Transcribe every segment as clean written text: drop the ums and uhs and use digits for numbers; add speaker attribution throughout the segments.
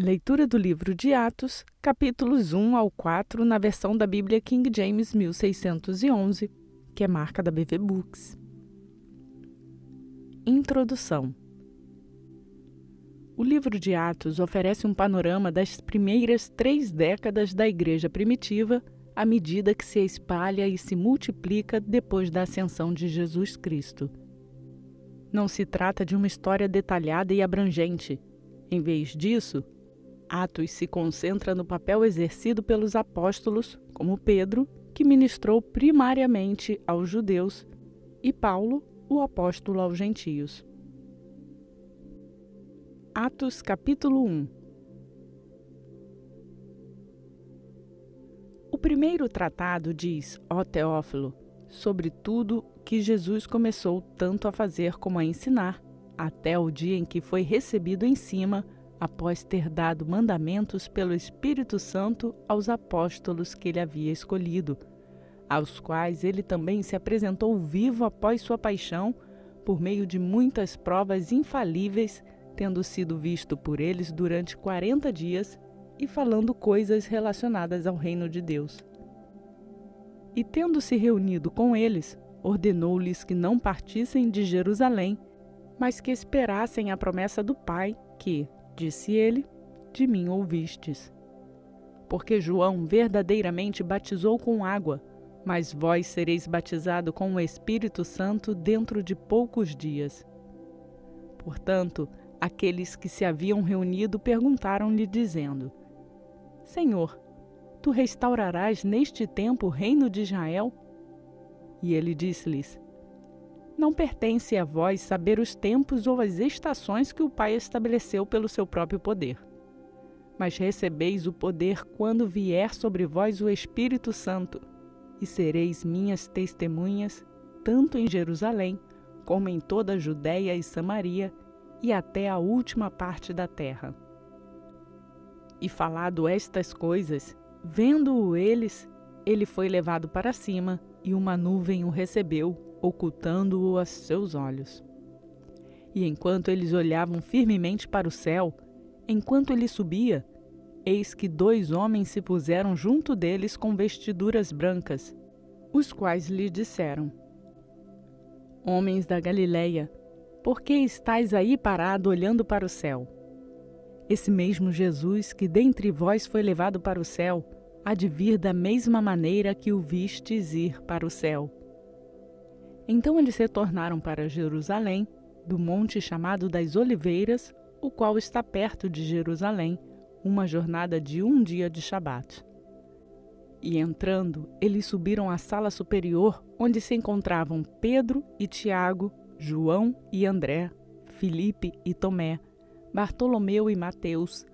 Speaker 1: Leitura do livro de Atos, capítulos 1 ao 4, na versão da Bíblia King James 1611, que é marca da BV Books. Introdução. O livro de Atos oferece um panorama das primeiras 3 décadas da Igreja primitiva, à medida que se espalha e se multiplica depois da ascensão de Jesus Cristo. Não se trata de uma história detalhada e abrangente. Em vez disso, Atos se concentra no papel exercido pelos apóstolos, como Pedro, que ministrou primariamente aos judeus, e Paulo, o apóstolo aos gentios. Atos capítulo 1. O primeiro tratado diz, ó Teófilo, sobre tudo que Jesus começou tanto a fazer como a ensinar, até o dia em que foi recebido em cima, após ter dado mandamentos pelo Espírito Santo aos apóstolos que ele havia escolhido, aos quais ele também se apresentou vivo após sua paixão, por meio de muitas provas infalíveis, tendo sido visto por eles durante 40 dias e falando coisas relacionadas ao reino de Deus. E tendo se reunido com eles, ordenou-lhes que não partissem de Jerusalém, mas que esperassem a promessa do Pai, que, disse ele, de mim ouvistes. Porque João verdadeiramente batizou com água, mas vós sereis batizado com o Espírito Santo dentro de poucos dias. Portanto, aqueles que se haviam reunido perguntaram-lhe, dizendo, Senhor, tu restaurarás neste tempo o reino de Israel? E ele disse-lhes, não pertence a vós saber os tempos ou as estações que o Pai estabeleceu pelo seu próprio poder. Mas recebeis o poder quando vier sobre vós o Espírito Santo, e sereis minhas testemunhas, tanto em Jerusalém, como em toda a Judéia e Samaria, e até a última parte da terra. E falado estas coisas, vendo-o eles, ele foi levado para cima, e uma nuvem o recebeu, ocultando-o a seus olhos. E enquanto eles olhavam firmemente para o céu, enquanto ele subia, eis que 2 homens se puseram junto deles com vestiduras brancas, os quais lhe disseram, Homens da Galileia, por que estáis aí parado olhando para o céu? Esse mesmo Jesus que dentre vós foi levado para o céu, há de vir da mesma maneira que o vistes ir para o céu. Então eles retornaram para Jerusalém, do monte chamado das Oliveiras, o qual está perto de Jerusalém, uma jornada de 1 dia de Shabat. E entrando, eles subiram à sala superior, onde se encontravam Pedro e Tiago, João e André, Filipe e Tomé, Bartolomeu e Mateus,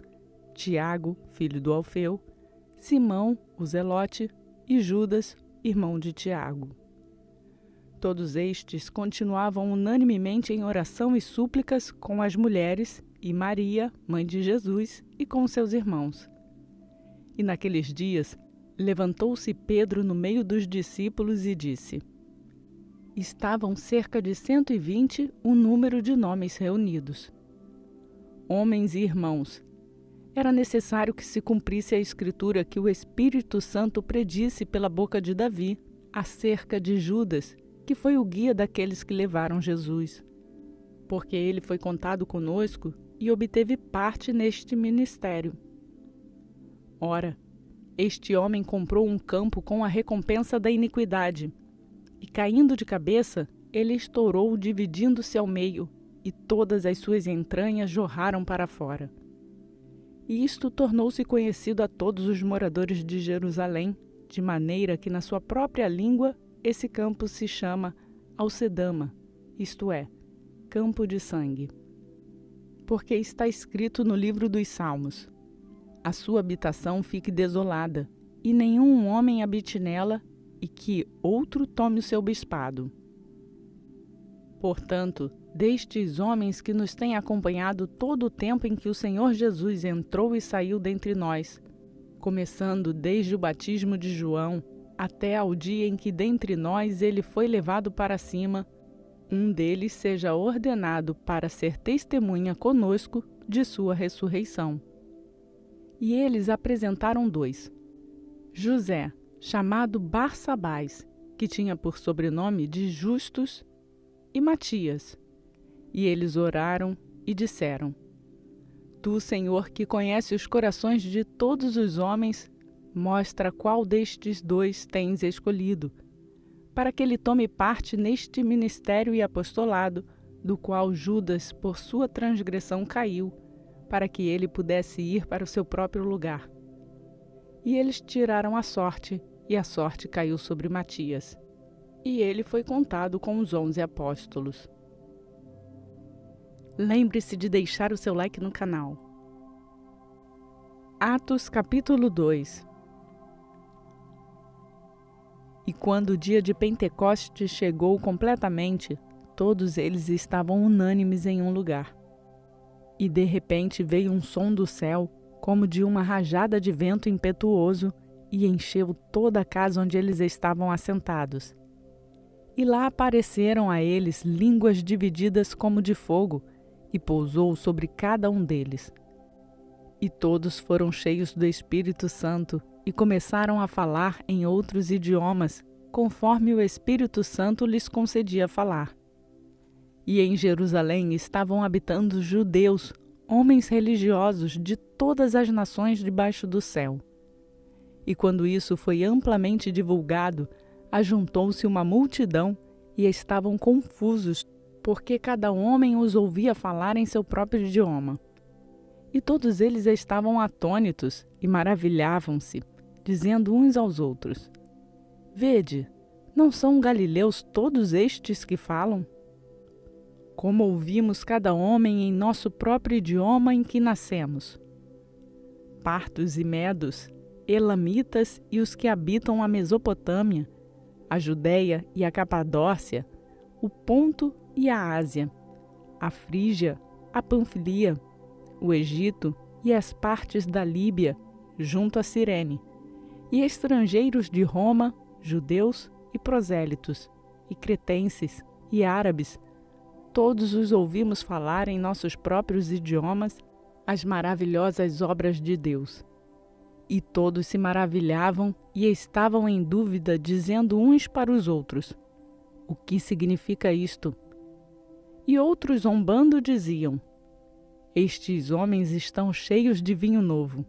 Speaker 1: Tiago, filho do Alfeu, Simão, o Zelote, e Judas, irmão de Tiago. Todos estes continuavam unanimemente em oração e súplicas com as mulheres e Maria, mãe de Jesus, e com seus irmãos. E naqueles dias, levantou-se Pedro no meio dos discípulos e disse, estavam cerca de 120 o número de nomes reunidos. Homens e irmãos, era necessário que se cumprisse a escritura que o Espírito Santo predisse pela boca de Davi acerca de Judas, que foi o guia daqueles que levaram Jesus. Porque ele foi contado conosco e obteve parte neste ministério. Ora, este homem comprou um campo com a recompensa da iniquidade, e caindo de cabeça, ele estourou dividindo-se ao meio, e todas as suas entranhas jorraram para fora. E isto tornou-se conhecido a todos os moradores de Jerusalém, de maneira que na sua própria língua esse campo se chama Alcedama, isto é, campo de sangue. Porque está escrito no livro dos Salmos, a sua habitação fique desolada, e nenhum homem habite nela, e que outro tome o seu bispado. Portanto, destes homens que nos têm acompanhado todo o tempo em que o Senhor Jesus entrou e saiu dentre nós, começando desde o batismo de João, até ao dia em que dentre nós ele foi levado para cima, um deles seja ordenado para ser testemunha conosco de sua ressurreição. E eles apresentaram 2. José, chamado Barsabás, que tinha por sobrenome de Justus, e Matias. E eles oraram e disseram: Tu, Senhor, que conhece os corações de todos os homens, mostra qual destes 2 tens escolhido, para que ele tome parte neste ministério e apostolado, do qual Judas, por sua transgressão, caiu, para que ele pudesse ir para o seu próprio lugar. E eles tiraram a sorte, e a sorte caiu sobre Matias. E ele foi contado com os 11 apóstolos. Lembre-se de deixar o seu like no canal. Atos capítulo 2. E quando o dia de Pentecostes chegou completamente, todos eles estavam unânimes em um lugar. E de repente veio um som do céu, como de uma rajada de vento impetuoso, e encheu toda a casa onde eles estavam assentados. E lá apareceram a eles línguas divididas como de fogo, e pousou sobre cada um deles. E todos foram cheios do Espírito Santo, e começaram a falar em outros idiomas, conforme o Espírito Santo lhes concedia falar. E em Jerusalém estavam habitando judeus, homens religiosos de todas as nações debaixo do céu. E quando isso foi amplamente divulgado, ajuntou-se uma multidão e estavam confusos, porque cada homem os ouvia falar em seu próprio idioma. E todos eles estavam atônitos e maravilhavam-se, dizendo uns aos outros: Vede, não são galileus todos estes que falam? Como ouvimos cada homem em nosso próprio idioma em que nascemos? Partos e medos, elamitas e os que habitam a Mesopotâmia, a Judéia e a Capadócia, o Ponto e a Ásia, a Frígia, a Panfilia, o Egito e as partes da Líbia, junto a Cirene, e estrangeiros de Roma, judeus e prosélitos, e cretenses e árabes, todos os ouvimos falar em nossos próprios idiomas as maravilhosas obras de Deus. E todos se maravilhavam e estavam em dúvida, dizendo uns para os outros: O que significa isto? E outros, zombando, diziam: Estes homens estão cheios de vinho novo.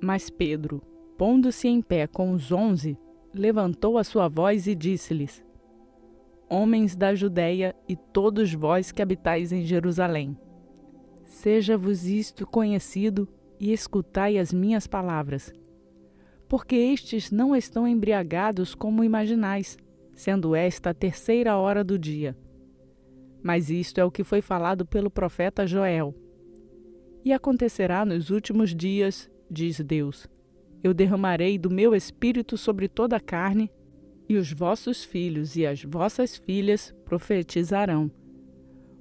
Speaker 1: Mas Pedro, pondo-se em pé com os 11, levantou a sua voz e disse-lhes: Homens da Judéia e todos vós que habitais em Jerusalém, seja-vos isto conhecido e escutai as minhas palavras. Porque estes não estão embriagados como imaginais, sendo esta a 3ª hora do dia. Mas isto é o que foi falado pelo profeta Joel. E acontecerá nos últimos dias, diz Deus, eu derramarei do meu espírito sobre toda a carne, e os vossos filhos e as vossas filhas profetizarão.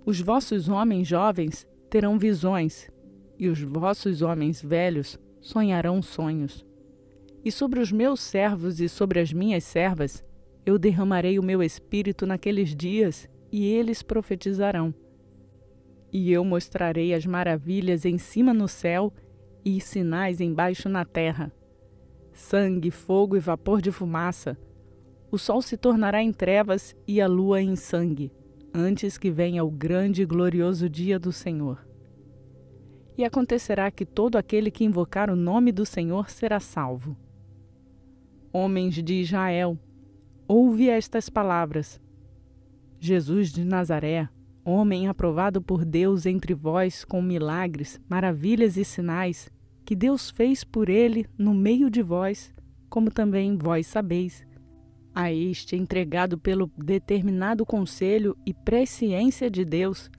Speaker 1: Os vossos homens jovens terão visões, e os vossos homens velhos sonharão sonhos. E sobre os meus servos e sobre as minhas servas eu derramarei o meu espírito naqueles dias, e eles profetizarão. E eu mostrarei as maravilhas em cima no céu e sinais embaixo na terra: sangue, fogo e vapor de fumaça. O sol se tornará em trevas e a lua em sangue, antes que venha o grande e glorioso dia do Senhor. E acontecerá que todo aquele que invocar o nome do Senhor será salvo. Homens de Israel, ouve estas palavras. Jesus de Nazaré, homem aprovado por Deus entre vós com milagres, maravilhas e sinais, que Deus fez por ele no meio de vós, como também vós sabeis. A este entregado pelo determinado conselho e presciência de Deus,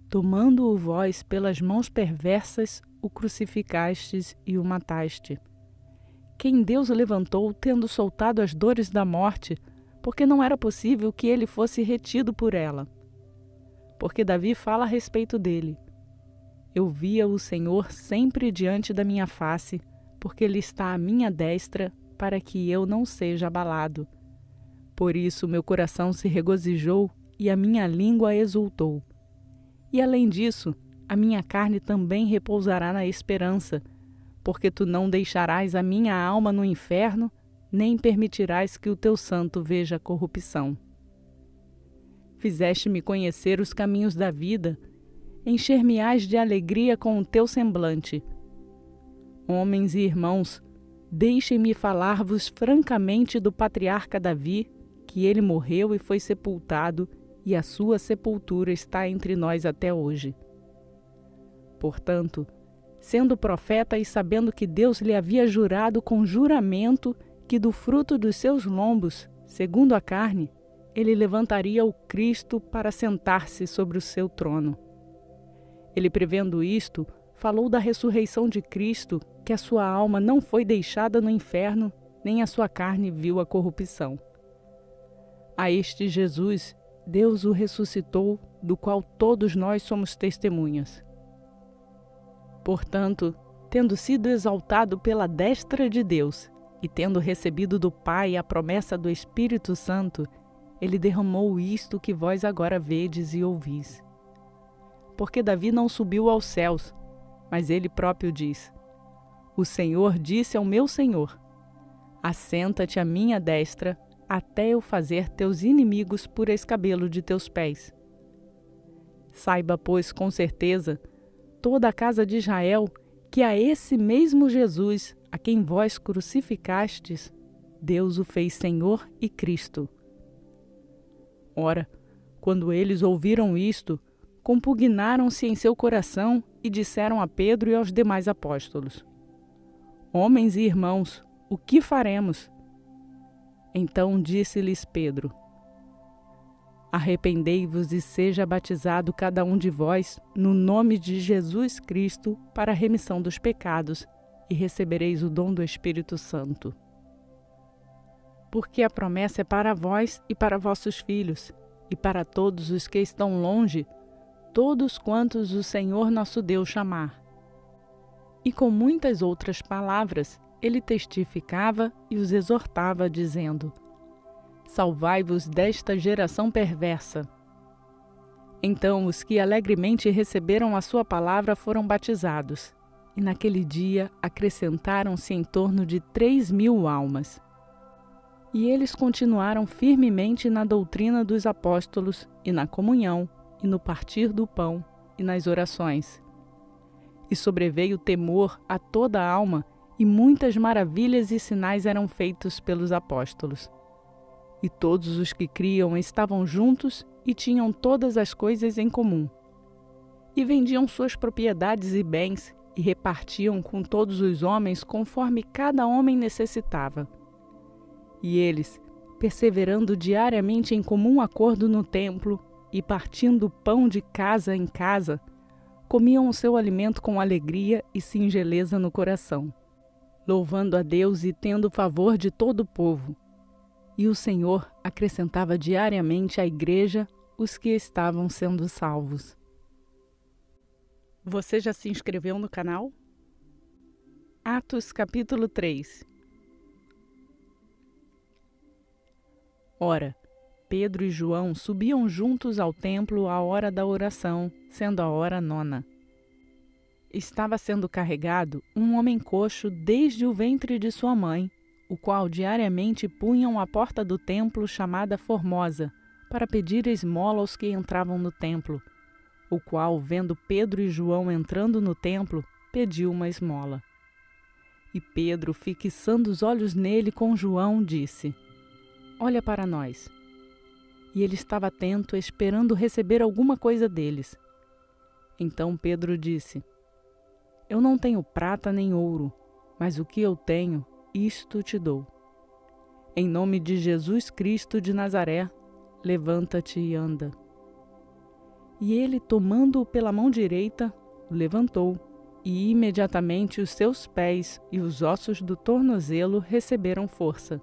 Speaker 1: tomando-o vós pelas mãos perversas, o crucificastes e o mataste. Quem Deus levantou, tendo soltado as dores da morte, porque não era possível que ele fosse retido por ela. Porque Davi fala a respeito dele: Eu via o Senhor sempre diante da minha face, porque ele está à minha destra, para que eu não seja abalado. Por isso meu coração se regozijou e a minha língua exultou. E além disso, a minha carne também repousará na esperança, porque tu não deixarás a minha alma no inferno, nem permitirás que o teu santo veja a corrupção. Fizeste-me conhecer os caminhos da vida, encher-me-ás de alegria com o teu semblante. Homens e irmãos, deixem-me falar-vos francamente do patriarca Davi, que ele morreu e foi sepultado, e a sua sepultura está entre nós até hoje. Portanto, sendo profeta e sabendo que Deus lhe havia jurado com juramento que do fruto dos seus lombos, segundo a carne, ele levantaria o Cristo para sentar-se sobre o seu trono. Ele, prevendo isto, falou da ressurreição de Cristo, que a sua alma não foi deixada no inferno, nem a sua carne viu a corrupção. A este Jesus, Deus o ressuscitou, do qual todos nós somos testemunhas. Portanto, tendo sido exaltado pela destra de Deus, e tendo recebido do Pai a promessa do Espírito Santo, ele derramou isto que vós agora vedes e ouvis. Porque Davi não subiu aos céus, mas ele próprio diz: O Senhor disse ao meu Senhor: Assenta-te à minha destra, até eu fazer teus inimigos por escabelo de teus pés. Saiba, pois, com certeza, toda a casa de Israel, que a esse mesmo Jesus, a quem vós crucificastes, Deus o fez Senhor e Cristo. Ora, quando eles ouviram isto, compugnaram-se em seu coração e disseram a Pedro e aos demais apóstolos: Homens e irmãos, o que faremos? Então disse-lhes Pedro: Arrependei-vos e seja batizado cada um de vós no nome de Jesus Cristo para a remissão dos pecados, e recebereis o dom do Espírito Santo. Porque a promessa é para vós e para vossos filhos, e para todos os que estão longe, todos quantos o Senhor nosso Deus chamar. E com muitas outras palavras, ele testificava e os exortava, dizendo: Salvai-vos desta geração perversa. Então os que alegremente receberam a sua palavra foram batizados, e naquele dia acrescentaram-se em torno de 3.000 almas. E eles continuaram firmemente na doutrina dos apóstolos, e na comunhão, e no partir do pão, e nas orações. E sobreveio temor a toda a alma, e muitas maravilhas e sinais eram feitos pelos apóstolos. E todos os que criam estavam juntos e tinham todas as coisas em comum. E vendiam suas propriedades e bens, e repartiam com todos os homens conforme cada homem necessitava. E eles, perseverando diariamente em comum acordo no templo, e partindo pão de casa em casa, comiam o seu alimento com alegria e singeleza no coração, louvando a Deus e tendo favor de todo o povo. E o Senhor acrescentava diariamente à igreja os que estavam sendo salvos. Você já se inscreveu no canal? Atos capítulo 3. Ora, Pedro e João subiam juntos ao templo à hora da oração, sendo a hora 9. Estava sendo carregado um homem coxo desde o ventre de sua mãe, o qual diariamente punham à porta do templo chamada Formosa, para pedir esmola aos que entravam no templo, o qual, vendo Pedro e João entrando no templo, pediu uma esmola. E Pedro, fixando os olhos nele com João, disse: Olha para nós. E ele estava atento, esperando receber alguma coisa deles. Então Pedro disse: Eu não tenho prata nem ouro, mas o que eu tenho, isto te dou. Em nome de Jesus Cristo de Nazaré, levanta-te e anda. E ele, tomando-o pela mão direita, o levantou, e imediatamente os seus pés e os ossos do tornozelo receberam força.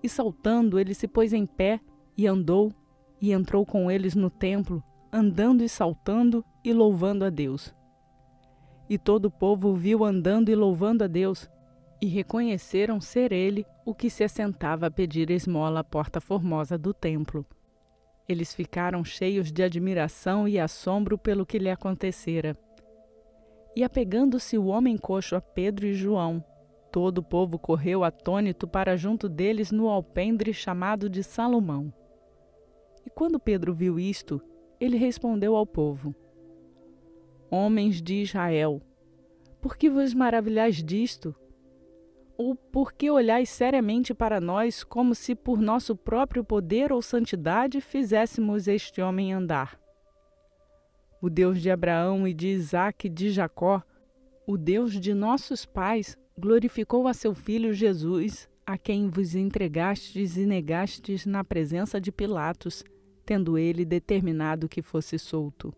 Speaker 1: E saltando, ele se pôs em pé, e andou, e entrou com eles no templo, andando e saltando e louvando a Deus. E todo o povo o viu andando e louvando a Deus, e reconheceram ser ele o que se assentava a pedir esmola à porta formosa do templo. Eles ficaram cheios de admiração e assombro pelo que lhe acontecera. E apegando-se o homem coxo a Pedro e João, todo o povo correu atônito para junto deles no alpendre chamado de Salomão. E quando Pedro viu isto, ele respondeu ao povo: Homens de Israel, por que vos maravilhais disto? Ou por que olhais seriamente para nós como se por nosso próprio poder ou santidade fizéssemos este homem andar? O Deus de Abraão e de Isaque e de Jacó, o Deus de nossos pais, glorificou a seu Filho Jesus, a quem vos entregastes e negastes na presença de Pilatos, tendo ele determinado que fosse solto.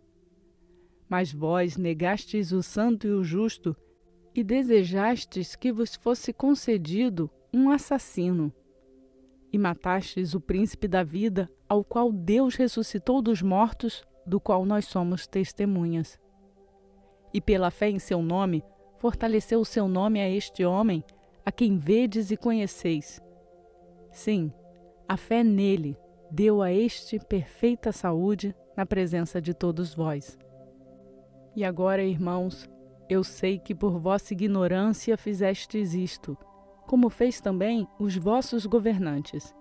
Speaker 1: Mas vós negastes o santo e o justo, e desejastes que vos fosse concedido um assassino, e matastes o príncipe da vida, ao qual Deus ressuscitou dos mortos, do qual nós somos testemunhas. E pela fé em seu nome, fortaleceu o seu nome a este homem, a quem vedes e conheceis. Sim, a fé nele deu a este perfeita saúde na presença de todos vós. E agora, irmãos, eu sei que por vossa ignorância fizestes isto, como fez também os vossos governantes.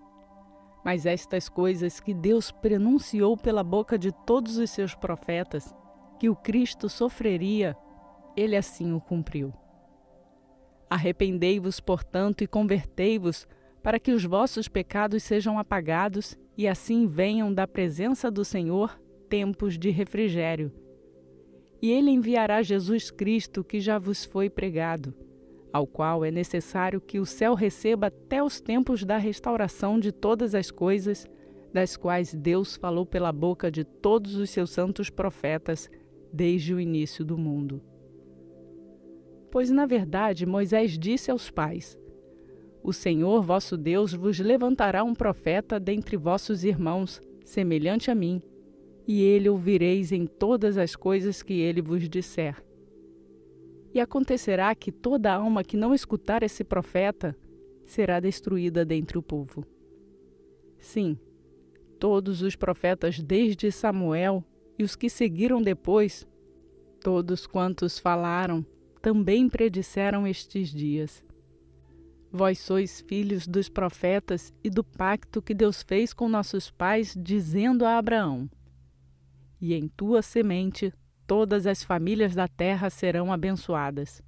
Speaker 1: Mas estas coisas que Deus prenunciou pela boca de todos os seus profetas, que o Cristo sofreria, ele assim o cumpriu. Arrependei-vos, portanto, e convertei-vos, para que os vossos pecados sejam apagados e assim venham da presença do Senhor tempos de refrigério. E ele enviará Jesus Cristo, que já vos foi pregado, ao qual é necessário que o céu receba até os tempos da restauração de todas as coisas, das quais Deus falou pela boca de todos os seus santos profetas, desde o início do mundo. Pois, na verdade, Moisés disse aos pais: O Senhor vosso Deus vos levantará um profeta dentre vossos irmãos, semelhante a mim, e ele ouvireis em todas as coisas que ele vos disser. E acontecerá que toda alma que não escutar esse profeta será destruída dentre o povo. Sim, todos os profetas desde Samuel e os que seguiram depois, todos quantos falaram, também predisseram estes dias. Vós sois filhos dos profetas e do pacto que Deus fez com nossos pais, dizendo a Abraão: E em tua semente todas as famílias da terra serão abençoadas.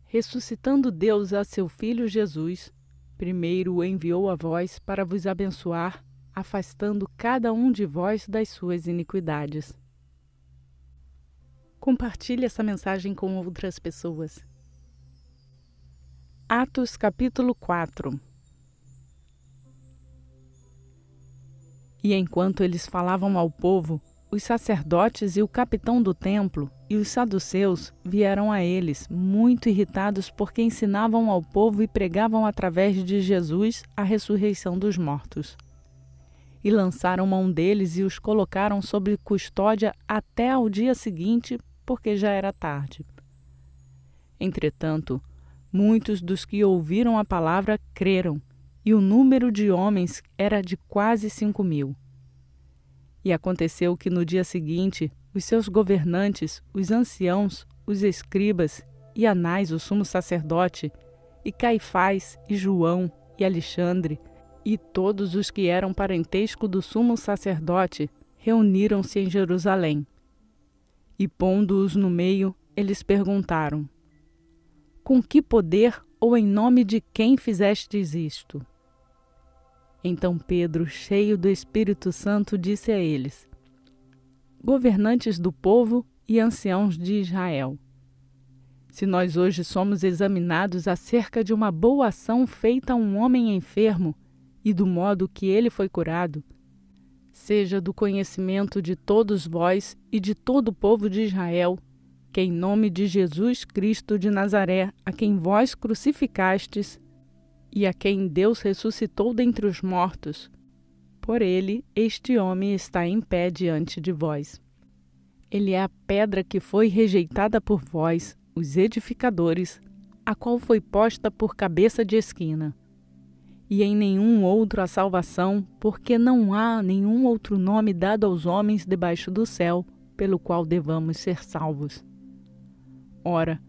Speaker 1: Ressuscitando Deus a seu Filho Jesus, primeiro o enviou a vós para vos abençoar, afastando cada um de vós das suas iniquidades. Compartilhe essa mensagem com outras pessoas. Atos capítulo 4. E enquanto eles falavam ao povo, os sacerdotes e o capitão do templo e os saduceus vieram a eles, muito irritados porque ensinavam ao povo e pregavam através de Jesus a ressurreição dos mortos. E lançaram mão deles e os colocaram sob custódia até ao dia seguinte, porque já era tarde. Entretanto, muitos dos que ouviram a palavra creram, e o número de homens era de quase 5.000. E aconteceu que no dia seguinte, os seus governantes, os anciãos, os escribas, e Anás, o sumo sacerdote, e Caifás, e João, e Alexandre, e todos os que eram parentesco do sumo sacerdote, reuniram-se em Jerusalém. E pondo-os no meio, eles perguntaram: Com que poder ou em nome de quem fizestes isto? Então Pedro, cheio do Espírito Santo, disse a eles: Governantes do povo e anciãos de Israel, se nós hoje somos examinados acerca de uma boa ação feita a um homem enfermo e do modo que ele foi curado, seja do conhecimento de todos vós e de todo o povo de Israel, que em nome de Jesus Cristo de Nazaré, a quem vós crucificastes, e a quem Deus ressuscitou dentre os mortos, por ele este homem está em pé diante de vós. Ele é a pedra que foi rejeitada por vós, os edificadores, a qual foi posta por cabeça de esquina. E em nenhum outro há salvação, porque não há nenhum outro nome dado aos homens debaixo do céu, pelo qual devamos ser salvos. Ora,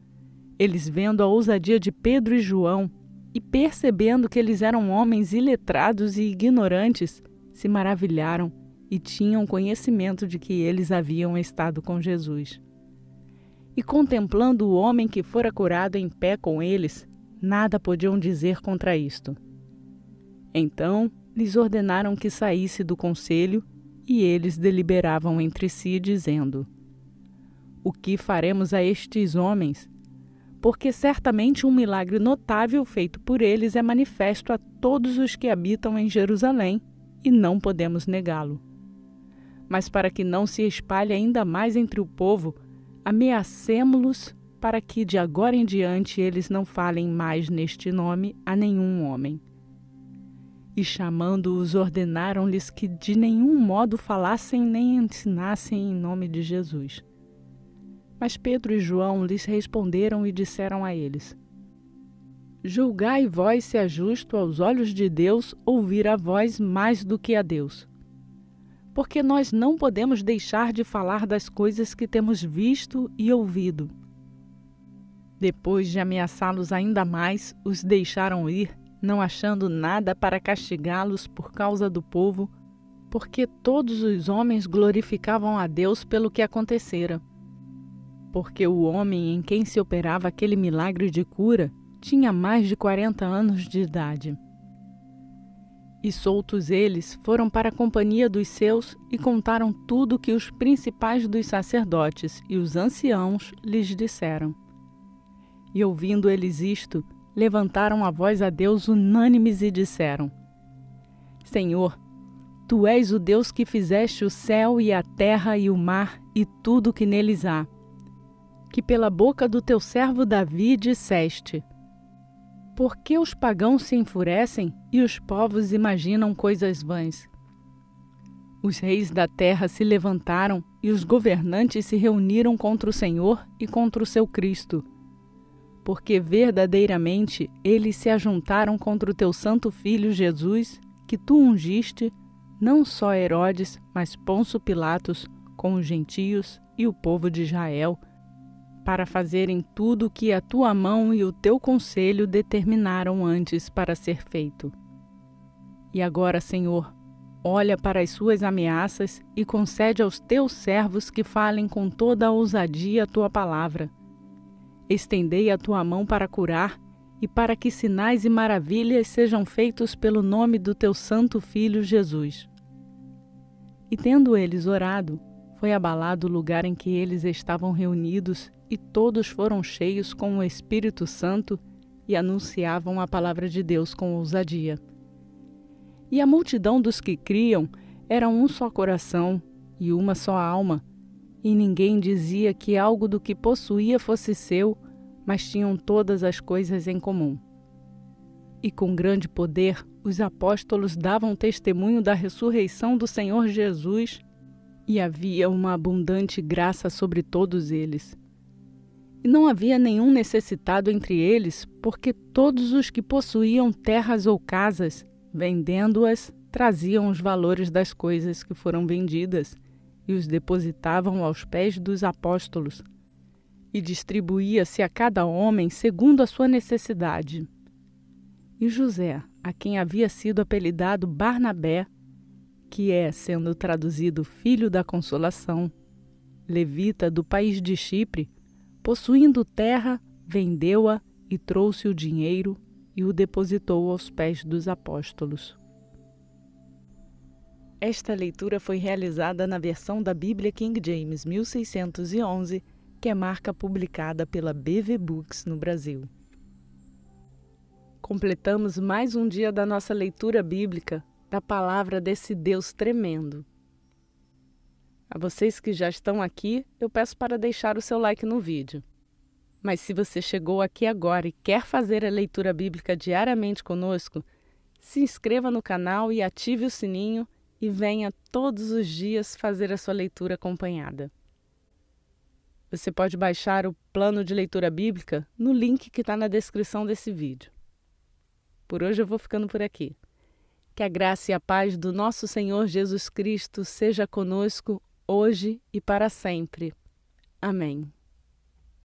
Speaker 1: eles vendo a ousadia de Pedro e João e percebendo que eles eram homens iletrados e ignorantes, se maravilharam e tinham conhecimento de que eles haviam estado com Jesus. E contemplando o homem que fora curado em pé com eles, nada podiam dizer contra isto. Então lhes ordenaram que saísse do conselho, e eles deliberavam entre si, dizendo: O que faremos a estes homens? Porque certamente um milagre notável feito por eles é manifesto a todos os que habitam em Jerusalém, e não podemos negá-lo. Mas para que não se espalhe ainda mais entre o povo, ameacemo-los para que de agora em diante eles não falem mais neste nome a nenhum homem. E chamando-os, ordenaram-lhes que de nenhum modo falassem nem ensinassem em nome de Jesus. Mas Pedro e João lhes responderam e disseram a eles: Julgai vós se é justo aos olhos de Deus ouvir a vós mais do que a Deus. Porque nós não podemos deixar de falar das coisas que temos visto e ouvido. Depois de ameaçá-los ainda mais, os deixaram ir, não achando nada para castigá-los por causa do povo, porque todos os homens glorificavam a Deus pelo que acontecera. Porque o homem em quem se operava aquele milagre de cura tinha mais de 40 anos de idade. E soltos eles, foram para a companhia dos seus e contaram tudo que os principais dos sacerdotes e os anciãos lhes disseram. E ouvindo eles isto, levantaram a voz a Deus unânimes e disseram: Senhor, Tu és o Deus que fizeste o céu e a terra e o mar e tudo que neles há, que pela boca do teu servo Davi disseste: Por que os pagãos se enfurecem e os povos imaginam coisas vãs? Os reis da terra se levantaram e os governantes se reuniram contra o Senhor e contra o seu Cristo, porque verdadeiramente eles se ajuntaram contra o teu santo Filho Jesus, que tu ungiste, não só Herodes, mas Pôncio Pilatos, com os gentios e o povo de Israel, para fazerem tudo o que a tua mão e o teu conselho determinaram antes para ser feito. E agora, Senhor, olha para as suas ameaças e concede aos teus servos que falem com toda a ousadia a tua palavra. Estendei a tua mão para curar e para que sinais e maravilhas sejam feitos pelo nome do teu santo Filho Jesus. E tendo eles orado, foi abalado o lugar em que eles estavam reunidos, e todos foram cheios com o Espírito Santo e anunciavam a palavra de Deus com ousadia. E a multidão dos que criam era um só coração e uma só alma, e ninguém dizia que algo do que possuía fosse seu, mas tinham todas as coisas em comum. E com grande poder os apóstolos davam testemunho da ressurreição do Senhor Jesus, e havia uma abundante graça sobre todos eles. E não havia nenhum necessitado entre eles, porque todos os que possuíam terras ou casas, vendendo-as, traziam os valores das coisas que foram vendidas e os depositavam aos pés dos apóstolos. E distribuía-se a cada homem segundo a sua necessidade. E José, a quem havia sido apelidado Barnabé, que é, sendo traduzido Filho da Consolação, levita do país de Chipre, possuindo terra, vendeu-a e trouxe o dinheiro e o depositou aos pés dos apóstolos. Esta leitura foi realizada na versão da Bíblia King James 1611, que é marca publicada pela BV Books no Brasil. Completamos mais um dia da nossa leitura bíblica da palavra desse Deus tremendo. A vocês que já estão aqui, eu peço para deixar o seu like no vídeo. Mas se você chegou aqui agora e quer fazer a leitura bíblica diariamente conosco, se inscreva no canal e ative o sininho e venha todos os dias fazer a sua leitura acompanhada. Você pode baixar o plano de leitura bíblica no link que está na descrição desse vídeo. Por hoje eu vou ficando por aqui. Que a graça e a paz do nosso Senhor Jesus Cristo seja conosco hoje e para sempre. Amém.